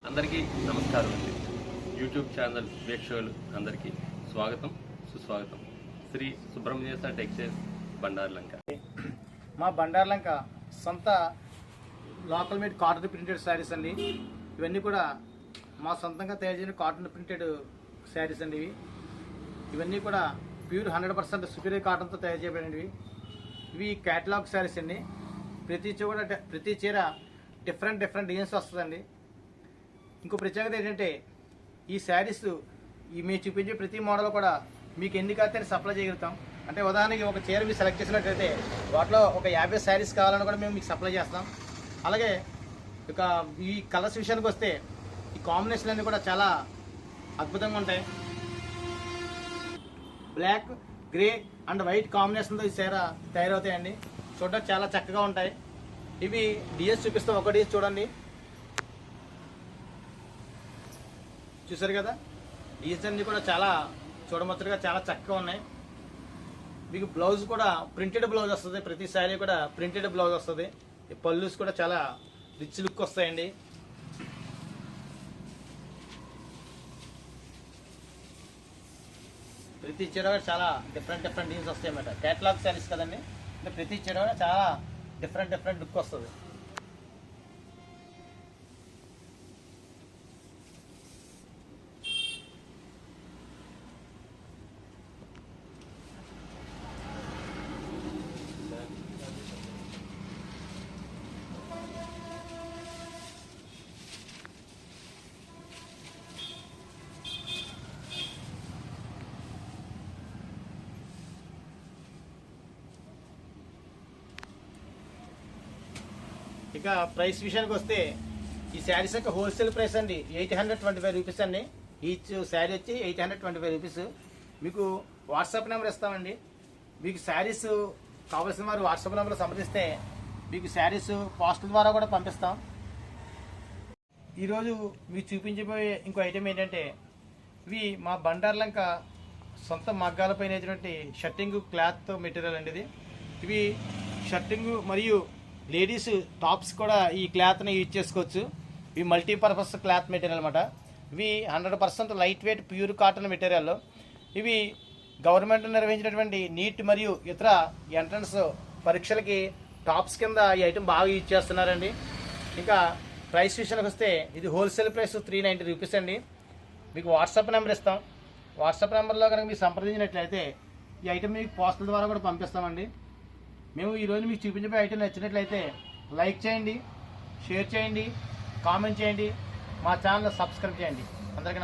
అందరికీ నమస్కారం అండి. యూట్యూబ్ ఛానల్ వీక్షకులు అందరికీ స్వాగతం సుస్వాగతం. శ్రీ సుబ్రహ్మణ్యేశ్వర టెక్స్టైల్స్ బండార్లంక. మా బండార్లంక సొంత local made cotton printed saris అండి. ఇవన్నీ కూడా మా సొంతంగా తయారు చేసిన కాటన్ ప్రింటెడ్ శారీస్ అండి. ఇవన్నీ కూడా ప్యూర్ 100% సుపీరియర్ కాటన్తో తయారు చేయబడినవి. ఇవి క్యాటలాగ్ శారీస్ అండి. ప్రతి చీర డిఫరెంట్ డిజైన్స్ వస్తుందండి. ఇంకో ప్రత్యేకత ఏంటంటే ఈ శారీస్ మేము చూపించే ప్రతి మోడల్ కూడా మీకు ఎన్ని కాతే సప్లై చేయగలుగుతాం. అంటే ఉదాహరణకి ఒక చీర మీరు సెలెక్ట్ చేసినట్లయితే వాటిలో ఒక 50 శారీస్ కావాలని కూడా మేము మీకు సప్లై చేస్తాం. అలాగే ఇక ఈ కలర్స్ విషయానికి వస్తే ఈ కాంబినేషన్ అన్నీ కూడా చాలా అద్భుతంగా ఉంటాయి. బ్లాక్, గ్రే అండ్ వైట్ కాంబినేషన్తో ఈ చీర తయారవుతాయండి. చూడడానికి చాలా చక్కగా ఉంటాయి. ఇవి డిఎస్ చూపిస్తాం. ఒక డిఎస్ చూడండి, చూసారు కదా. డిఎస్ అన్ని కూడా చాలా చూడముచ్చటగా చాలా చక్కగా ఉన్నాయి. మీకు బ్లౌజ్ కూడా ప్రింటెడ్ బ్లౌజ్ వస్తుంది. ప్రతి శారీ కూడా ప్రింటెడ్ బ్లౌజ్ వస్తుంది. పళ్ళుస్ కూడా చాలా రిచ్ లుక్ వస్తాయండి. ప్రతి చీర చాలా డిఫరెంట్ డిజైన్స్ వస్తాయి అన్నమాట. క్యాటలాగ్ శారీస్ కదండి. అంటే ప్రతి చీర చాలా డిఫరెంట్ లుక్ వస్తుంది. ఇక ప్రైస్ విషయానికి వస్తే ఈ శారీస్ యొక్క హోల్సేల్ ప్రైస్ అండి 825 రూపీస్ అండి. ఈచ్ శారీ వచ్చి 825 రూపీస్. మీకు వాట్సాప్ నెంబర్ ఇస్తామండి. మీకు శారీస్ కావాల్సిన వారు వాట్సాప్ నెంబర్ సంప్రదిస్తే మీకు శారీస్ పోస్టల్ ద్వారా కూడా పంపిస్తాం. ఈరోజు మీకు చూపించబోయే ఇంకో ఐటెం ఏంటంటే ఇవి మా బండార్లంక సొంత మగ్గాలపైన వేసినటువంటి షర్టింగ్ క్లాత్ మెటీరియల్ అండి. ఇవి షర్టింగ్ మరియు లేడీస్ టాప్స్ కూడా ఈ క్లాత్ని యూజ్ చేసుకోవచ్చు. ఇవి మల్టీపర్పస్ క్లాత్ మెటీరియల్ అనమాట. ఇవి 100% light weight pure cotton material. ఇవి గవర్నమెంట్ నిర్వహించినటువంటి నీట్ మరియు ఇతర ఎంట్రన్స్ పరీక్షలకి టాప్స్ కింద ఈ ఐటెం బాగా యూజ్ చేస్తున్నారండి. ఇంకా ప్రైస్ విషయానికి వస్తే ఇది హోల్సేల్ ప్రైస్ 390 రూపీస్ అండి. మీకు వాట్సాప్ నెంబర్ ఇస్తాం. వాట్సాప్ నెంబర్లో కనుక మీరు సంప్రదించినట్లయితే ఈ ఐటెం మీకు పోస్టల్ ద్వారా కూడా పంపిస్తామండి. మేము ఈరోజు మీకు చూపించబోయే ఐటెం నచ్చినట్లయితే లైక్ చేయండి, షేర్ చేయండి, కామెంట్ చేయండి, మా ఛానల్ సబ్స్క్రైబ్ చేయండి. అందరికీ